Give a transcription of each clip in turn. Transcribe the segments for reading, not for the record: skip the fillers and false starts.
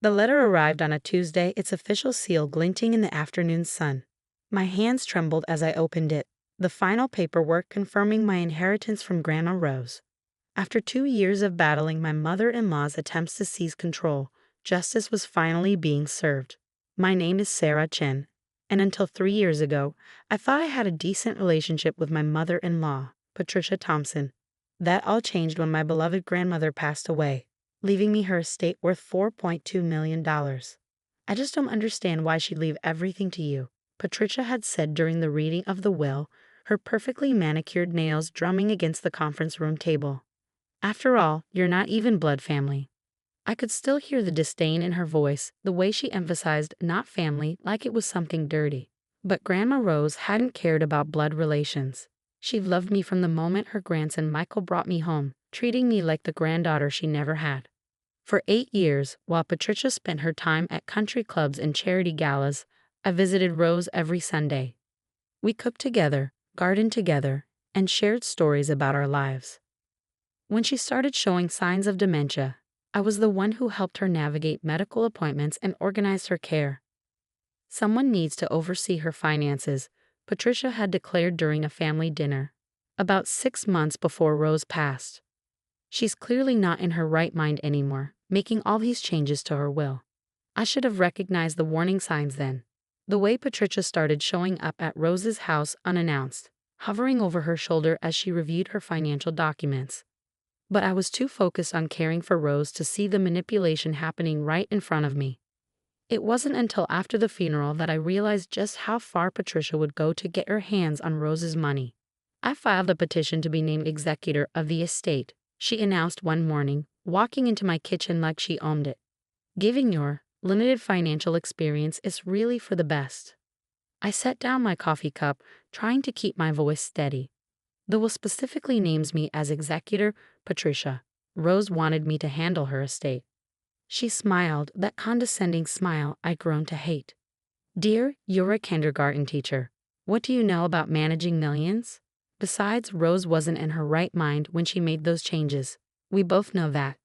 The letter arrived on a Tuesday, its official seal glinting in the afternoon sun. My hands trembled as I opened it, the final paperwork confirming my inheritance from Grandma Rose. After 2 years of battling my mother-in-law's attempts to seize control, justice was finally being served. My name is Sarah Chen, and until 3 years ago, I thought I had a decent relationship with my mother-in-law, Patricia Thompson. That all changed when my beloved grandmother passed away, leaving me her estate worth $4.2 million. I just don't understand why she'd leave everything to you, Patricia had said during the reading of the will, her perfectly manicured nails drumming against the conference room table. After all, you're not even blood family. I could still hear the disdain in her voice, the way she emphasized not family like it was something dirty. But Grandma Rose hadn't cared about blood relations. She loved me from the moment her grandson Michael brought me home, treating me like the granddaughter she never had. For 8 years, while Patricia spent her time at country clubs and charity galas, I visited Rose every Sunday. We cooked together, gardened together, and shared stories about our lives. When she started showing signs of dementia, I was the one who helped her navigate medical appointments and organized her care. Someone needs to oversee her finances, Patricia had declared during a family dinner, about 6 months before Rose passed. She's clearly not in her right mind anymore, making all these changes to her will. I should have recognized the warning signs then. The way Patricia started showing up at Rose's house unannounced, hovering over her shoulder as she reviewed her financial documents. But I was too focused on caring for Rose to see the manipulation happening right in front of me. It wasn't until after the funeral that I realized just how far Patricia would go to get her hands on Rose's money. I filed a petition to be named executor of the estate, she announced one morning, walking into my kitchen like she owned it. Given your limited financial experience is really for the best. I set down my coffee cup, trying to keep my voice steady. The will specifically names me as executor, Patricia. Rose wanted me to handle her estate. She smiled, that condescending smile I'd grown to hate. Dear, you're a kindergarten teacher. What do you know about managing millions? Besides, Rose wasn't in her right mind when she made those changes. We both know that.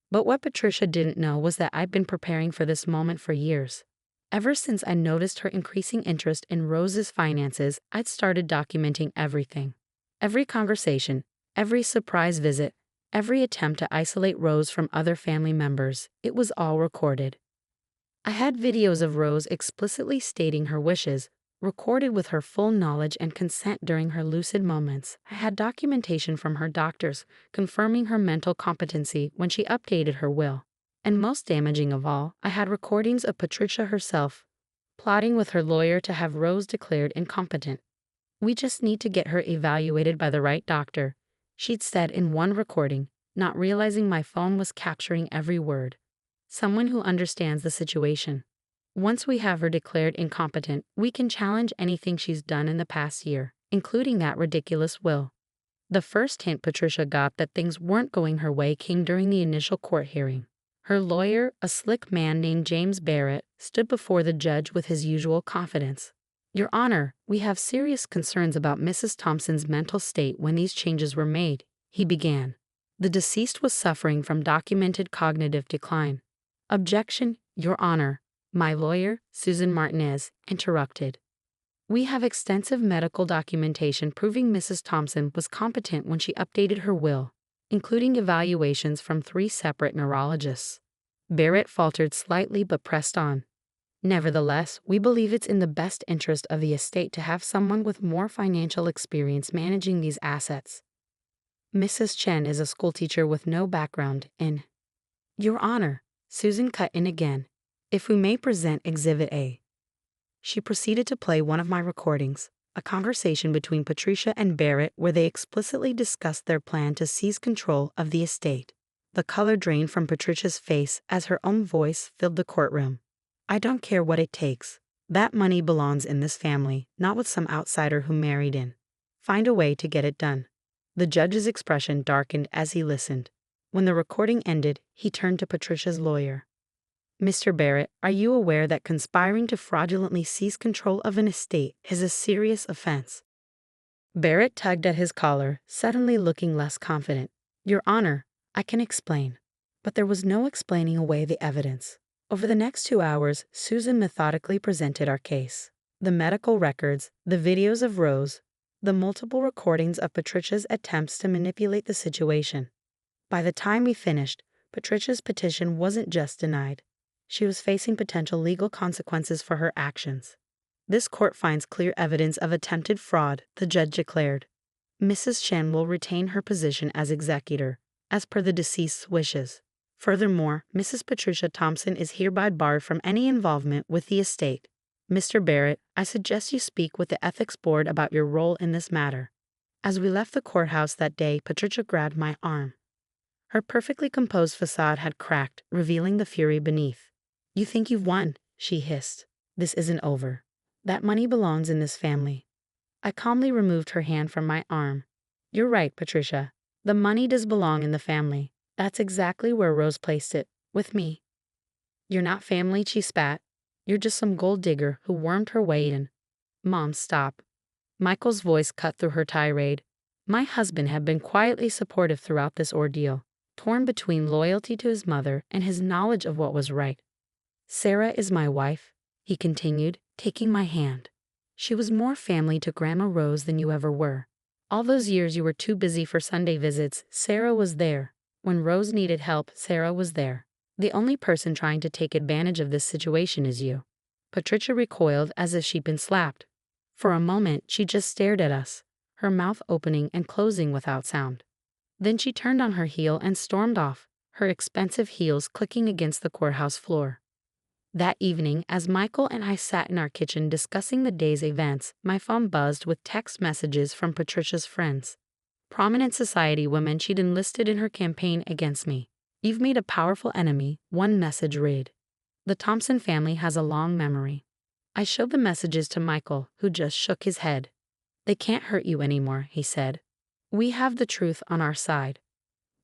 But what Patricia didn't know was that I'd been preparing for this moment for years. Ever since I noticed her increasing interest in Rose's finances, I'd started documenting everything. Every conversation, every surprise visit, every attempt to isolate Rose from other family members, it was all recorded. I had videos of Rose explicitly stating her wishes, recorded with her full knowledge and consent during her lucid moments. I had documentation from her doctors confirming her mental competency when she updated her will. And most damaging of all, I had recordings of Patricia herself, plotting with her lawyer to have Rose declared incompetent. We just need to get her evaluated by the right doctor, she'd said in one recording, not realizing my phone was capturing every word. Someone who understands the situation. Once we have her declared incompetent, we can challenge anything she's done in the past year, including that ridiculous will. The first hint Patricia got that things weren't going her way came during the initial court hearing. Her lawyer, a slick man named James Barrett, stood before the judge with his usual confidence. Your Honor, we have serious concerns about Mrs. Thompson's mental state when these changes were made, he began. The deceased was suffering from documented cognitive decline. Objection, Your Honor, my lawyer, Susan Martinez, interrupted. We have extensive medical documentation proving Mrs. Thompson was competent when she updated her will, including evaluations from 3 separate neurologists. Barrett faltered slightly but pressed on. Nevertheless, we believe it's in the best interest of the estate to have someone with more financial experience managing these assets. Mrs. Chen is a schoolteacher with no background in. Your Honor, Susan cut in again. If we may present Exhibit A. She proceeded to play one of my recordings, a conversation between Patricia and Barrett where they explicitly discussed their plan to seize control of the estate. The color drained from Patricia's face as her own voice filled the courtroom. I don't care what it takes. That money belongs in this family, not with some outsider who married in. Find a way to get it done. The judge's expression darkened as he listened. When the recording ended, he turned to Patricia's lawyer. Mr. Barrett, are you aware that conspiring to fraudulently seize control of an estate is a serious offense? Barrett tugged at his collar, suddenly looking less confident. Your Honor, I can explain. But there was no explaining away the evidence. Over the next 2 hours, Susan methodically presented our case. The medical records, the videos of Rose, the multiple recordings of Patricia's attempts to manipulate the situation. By the time we finished, Patricia's petition wasn't just denied. She was facing potential legal consequences for her actions. This court finds clear evidence of attempted fraud, the judge declared. Mrs. Chen will retain her position as executor, as per the deceased's wishes. Furthermore, Mrs. Patricia Thompson is hereby barred from any involvement with the estate. Mr. Barrett, I suggest you speak with the Ethics Board about your role in this matter. As we left the courthouse that day, Patricia grabbed my arm. Her perfectly composed facade had cracked, revealing the fury beneath. You think you've won, she hissed. This isn't over. That money belongs in this family. I calmly removed her hand from my arm. You're right, Patricia. The money does belong in the family. That's exactly where Rose placed it, with me. You're not family, she spat. You're just some gold digger who wormed her way in. Mom, stop. Michael's voice cut through her tirade. My husband had been quietly supportive throughout this ordeal, torn between loyalty to his mother and his knowledge of what was right. Sarah is my wife, he continued, taking my hand. She was more family to Grandma Rose than you ever were. All those years you were too busy for Sunday visits, Sarah was there. When Rose needed help, Sarah was there. The only person trying to take advantage of this situation is you. Patricia recoiled as if she'd been slapped. For a moment, she just stared at us, her mouth opening and closing without sound. Then she turned on her heel and stormed off, her expensive heels clicking against the courthouse floor. That evening, as Michael and I sat in our kitchen discussing the day's events, my phone buzzed with text messages from Patricia's friends. Prominent society women she'd enlisted in her campaign against me. You've made a powerful enemy, one message read. The Thompson family has a long memory. I showed the messages to Michael, who just shook his head. They can't hurt you anymore, he said. We have the truth on our side.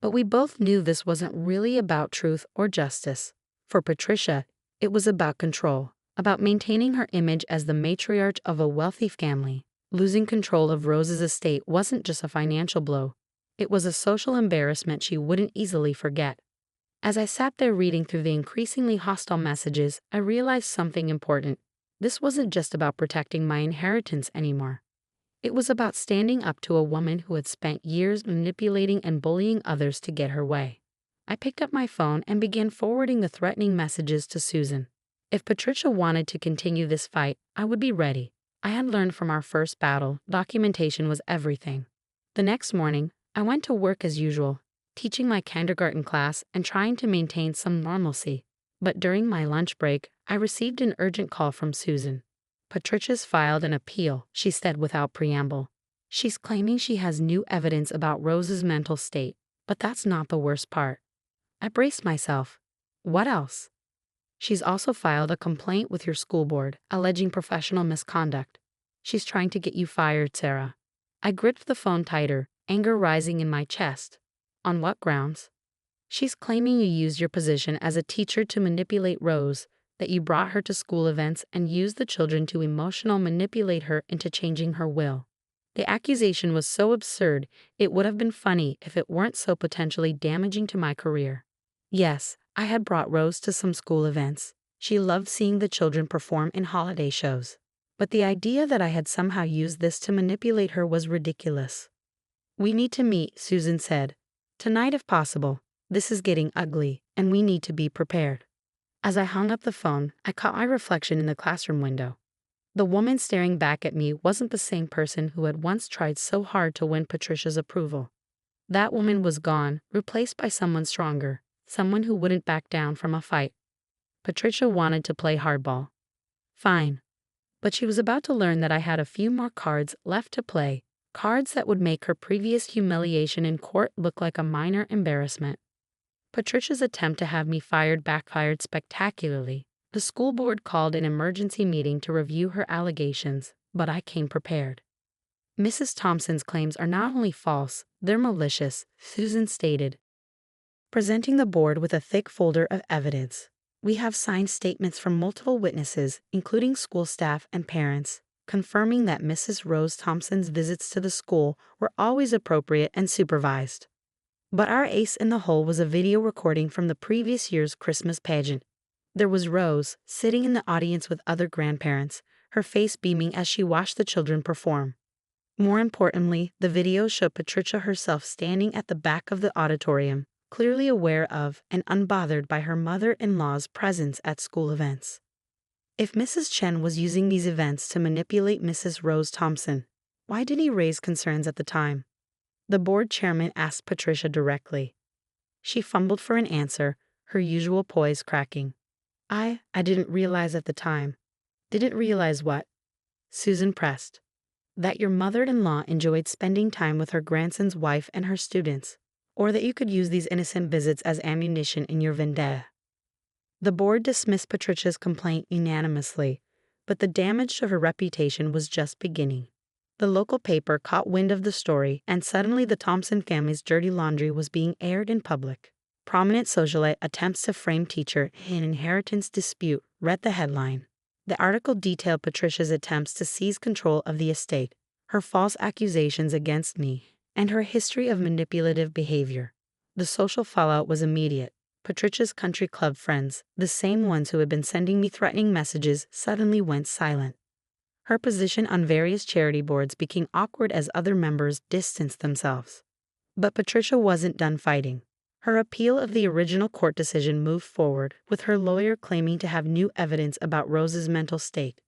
But we both knew this wasn't really about truth or justice. For Patricia, it was about control, about maintaining her image as the matriarch of a wealthy family. Losing control of Rose's estate wasn't just a financial blow. It was a social embarrassment she wouldn't easily forget. As I sat there reading through the increasingly hostile messages, I realized something important. This wasn't just about protecting my inheritance anymore. It was about standing up to a woman who had spent years manipulating and bullying others to get her way. I picked up my phone and began forwarding the threatening messages to Susan. If Patricia wanted to continue this fight, I would be ready. I had learned from our first battle, documentation was everything. The next morning, I went to work as usual, teaching my kindergarten class and trying to maintain some normalcy. But during my lunch break, I received an urgent call from Susan. Patricia's filed an appeal, she said without preamble. She's claiming she has new evidence about Rose's mental state, but that's not the worst part. I braced myself. What else? She's also filed a complaint with your school board, alleging professional misconduct. She's trying to get you fired, Sarah. I gripped the phone tighter, anger rising in my chest. On what grounds? She's claiming you used your position as a teacher to manipulate Rose, that you brought her to school events and used the children to emotional manipulate her into changing her will. The accusation was so absurd, it would have been funny if it weren't so potentially damaging to my career. Yes, I had brought Rose to some school events. She loved seeing the children perform in holiday shows. But the idea that I had somehow used this to manipulate her was ridiculous. We need to meet, Susan said. Tonight if possible. This is getting ugly, and we need to be prepared. As I hung up the phone, I caught my reflection in the classroom window. The woman staring back at me wasn't the same person who had once tried so hard to win Patricia's approval. That woman was gone, replaced by someone stronger, someone who wouldn't back down from a fight. Patricia wanted to play hardball. Fine. But she was about to learn that I had a few more cards left to play, cards that would make her previous humiliation in court look like a minor embarrassment. Patricia's attempt to have me fired backfired spectacularly. The school board called an emergency meeting to review her allegations, but I came prepared. Mrs. Thompson's claims are not only false, they're malicious, Susan stated, presenting the board with a thick folder of evidence. We have signed statements from multiple witnesses, including school staff and parents, confirming that Mrs. Rose Thompson's visits to the school were always appropriate and supervised. But our ace in the hole was a video recording from the previous year's Christmas pageant. There was Rose, sitting in the audience with other grandparents, her face beaming as she watched the children perform. More importantly, the video showed Patricia herself standing at the back of the auditorium, clearly aware of and unbothered by her mother-in-law's presence at school events. If Mrs. Chen was using these events to manipulate Mrs. Rose Thompson, why did he raise concerns at the time? The board chairman asked Patricia directly. She fumbled for an answer, her usual poise cracking. I didn't realize at the time. Didn't realize what? Susan pressed. That your mother-in-law enjoyed spending time with her grandson's wife and her students, or that you could use these innocent visits as ammunition in your vendetta. The board dismissed Patricia's complaint unanimously, but the damage to her reputation was just beginning. The local paper caught wind of the story, and suddenly the Thompson family's dirty laundry was being aired in public. Prominent socialite attempts to frame teacher in inheritance dispute, read the headline. The article detailed Patricia's attempts to seize control of the estate, her false accusations against me, and her history of manipulative behavior. The social fallout was immediate. Patricia's country club friends, the same ones who had been sending me threatening messages, suddenly went silent. Her position on various charity boards became awkward as other members distanced themselves. But Patricia wasn't done fighting. Her appeal of the original court decision moved forward, with her lawyer claiming to have new evidence about Rose's mental state.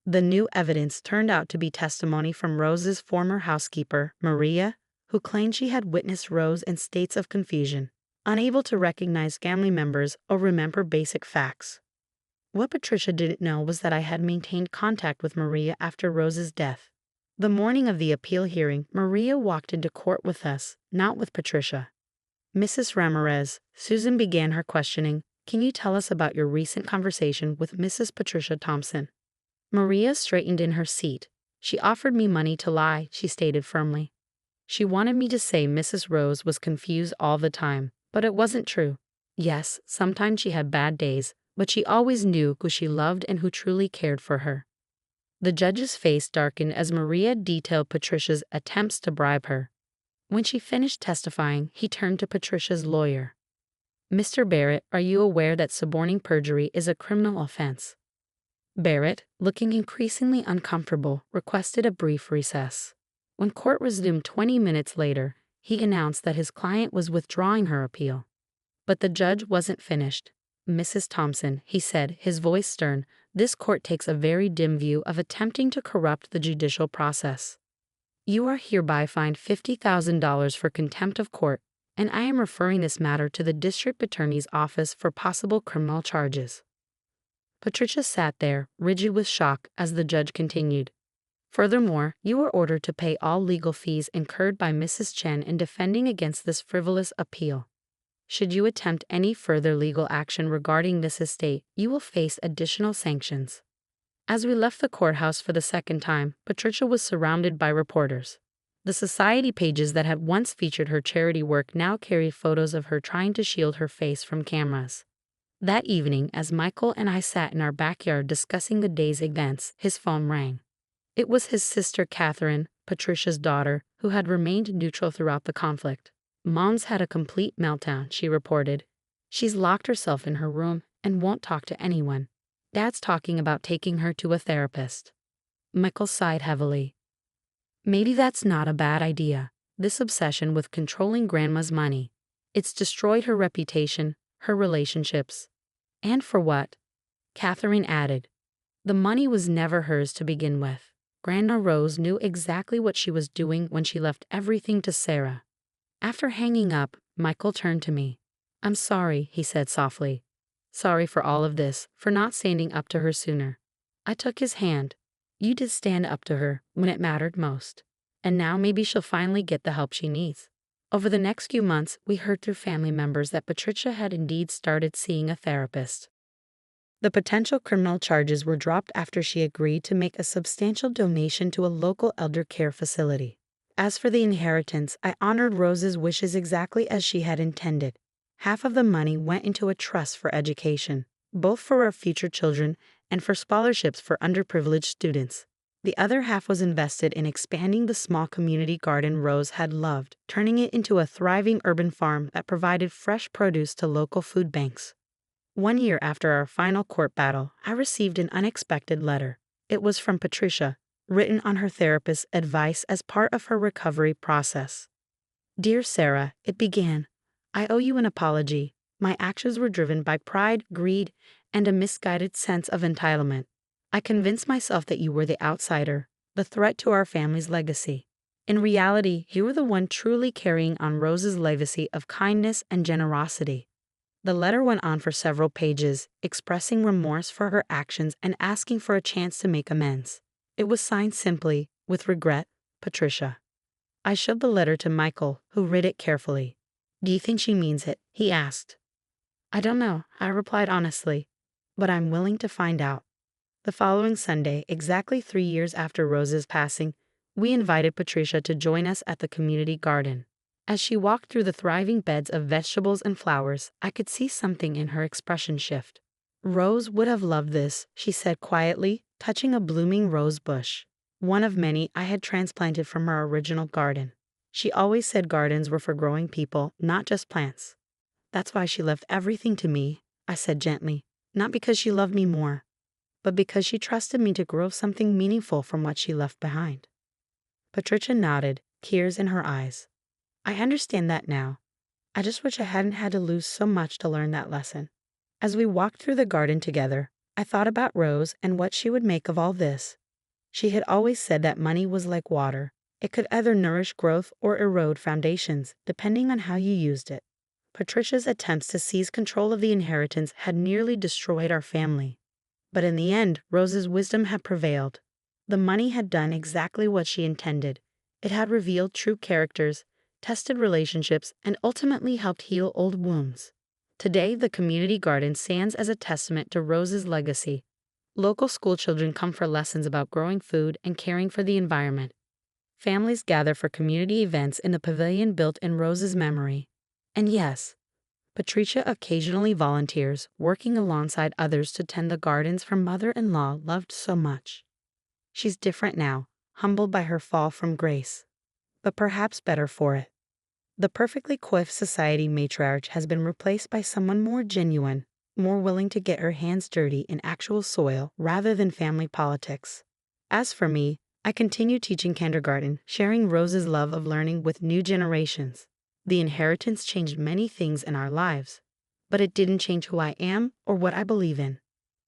The new evidence turned out to be testimony from Rose's former housekeeper, Maria, who claimed she had witnessed Rose in states of confusion, unable to recognize family members or remember basic facts. What Patricia didn't know was that I had maintained contact with Maria after Rose's death. The morning of the appeal hearing, Maria walked into court with us, not with Patricia. Mrs. Ramirez, Susan began her questioning. Can you tell us about your recent conversation with Mrs. Patricia Thompson? Maria straightened in her seat. She offered me money to lie, she stated firmly. She wanted me to say Mrs. Rose was confused all the time, but it wasn't true. Yes, sometimes she had bad days, but she always knew who she loved and who truly cared for her. The judge's face darkened as Maria detailed Patricia's attempts to bribe her. When she finished testifying, he turned to Patricia's lawyer. Mr. Barrett, are you aware that suborning perjury is a criminal offense? Barrett, looking increasingly uncomfortable, requested a brief recess. When court resumed 20 minutes later, he announced that his client was withdrawing her appeal. But the judge wasn't finished. Mrs. Thompson, he said, his voice stern, this court takes a very dim view of attempting to corrupt the judicial process. You are hereby fined $50,000 for contempt of court, and I am referring this matter to the district attorney's office for possible criminal charges. Patricia sat there, rigid with shock, as the judge continued. Furthermore, you are ordered to pay all legal fees incurred by Mrs. Chen in defending against this frivolous appeal. Should you attempt any further legal action regarding this estate, you will face additional sanctions. As we left the courthouse for the second time, Patricia was surrounded by reporters. The society pages that had once featured her charity work now carried photos of her trying to shield her face from cameras. That evening, as Michael and I sat in our backyard discussing the day's events, his phone rang. It was his sister Catherine, Patricia's daughter, who had remained neutral throughout the conflict. Mom's had a complete meltdown, she reported. She's locked herself in her room and won't talk to anyone. Dad's talking about taking her to a therapist. Michael sighed heavily. Maybe that's not a bad idea. This obsession with controlling Grandma's money. It's destroyed her reputation, her relationships. And for what? Catherine added. The money was never hers to begin with. Grandma Rose knew exactly what she was doing when she left everything to Sarah. After hanging up, Michael turned to me. I'm sorry, he said softly. Sorry for all of this, for not standing up to her sooner. I took his hand. You did stand up to her when it mattered most. And now maybe she'll finally get the help she needs. Over the next few months, we heard through family members that Patricia had indeed started seeing a therapist. The potential criminal charges were dropped after she agreed to make a substantial donation to a local elder care facility. As for the inheritance, I honored Rose's wishes exactly as she had intended. Half of the money went into a trust for education, both for our future children and for scholarships for underprivileged students. The other half was invested in expanding the small community garden Rose had loved, turning it into a thriving urban farm that provided fresh produce to local food banks. 1 year after our final court battle, I received an unexpected letter. It was from Patricia, written on her therapist's advice as part of her recovery process. Dear Sarah, it began. I owe you an apology. My actions were driven by pride, greed, and a misguided sense of entitlement. I convinced myself that you were the outsider, the threat to our family's legacy. In reality, you were the one truly carrying on Rose's legacy of kindness and generosity. The letter went on for several pages, expressing remorse for her actions and asking for a chance to make amends. It was signed simply, with regret, Patricia. I showed the letter to Michael, who read it carefully. Do you think she means it? He asked. I don't know, I replied honestly, but I'm willing to find out. The following Sunday, exactly 3 years after Rose's passing, we invited Patricia to join us at the community garden. As she walked through the thriving beds of vegetables and flowers, I could see something in her expression shift. Rose would have loved this, she said quietly, touching a blooming rose bush, one of many I had transplanted from her original garden. She always said gardens were for growing people, not just plants. That's why she left everything to me, I said gently, not because she loved me more, but because she trusted me to grow something meaningful from what she left behind. Patricia nodded, tears in her eyes. I understand that now. I just wish I hadn't had to lose so much to learn that lesson. As we walked through the garden together, I thought about Rose and what she would make of all this. She had always said that money was like water. It could either nourish growth or erode foundations, depending on how you used it. Patricia's attempts to seize control of the inheritance had nearly destroyed our family. But in the end, Rose's wisdom had prevailed. The money had done exactly what she intended. It had revealed true characters, tested relationships, and ultimately helped heal old wounds. Today, the community garden stands as a testament to Rose's legacy. Local schoolchildren come for lessons about growing food and caring for the environment. Families gather for community events in the pavilion built in Rose's memory. And yes, Patricia occasionally volunteers, working alongside others to tend the gardens her mother-in-law loved so much. She's different now, humbled by her fall from grace, but perhaps better for it. The perfectly coiffed society matriarch has been replaced by someone more genuine, more willing to get her hands dirty in actual soil rather than family politics. As for me, I continue teaching kindergarten, sharing Rose's love of learning with new generations. The inheritance changed many things in our lives, but it didn't change who I am or what I believe in.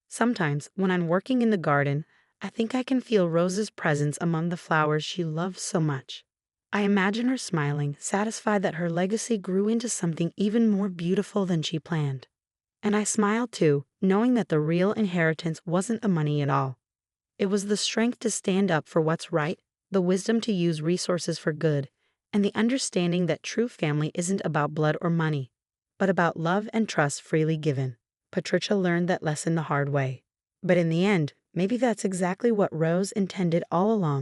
Sometimes, when I'm working in the garden, I think I can feel Rose's presence among the flowers she loved so much. I imagine her smiling, satisfied that her legacy grew into something even more beautiful than she planned. And I smile too, knowing that the real inheritance wasn't the money at all. It was the strength to stand up for what's right, the wisdom to use resources for good, and the understanding that true family isn't about blood or money, but about love and trust freely given. Patricia learned that lesson the hard way. But in the end, maybe that's exactly what Rose intended all along.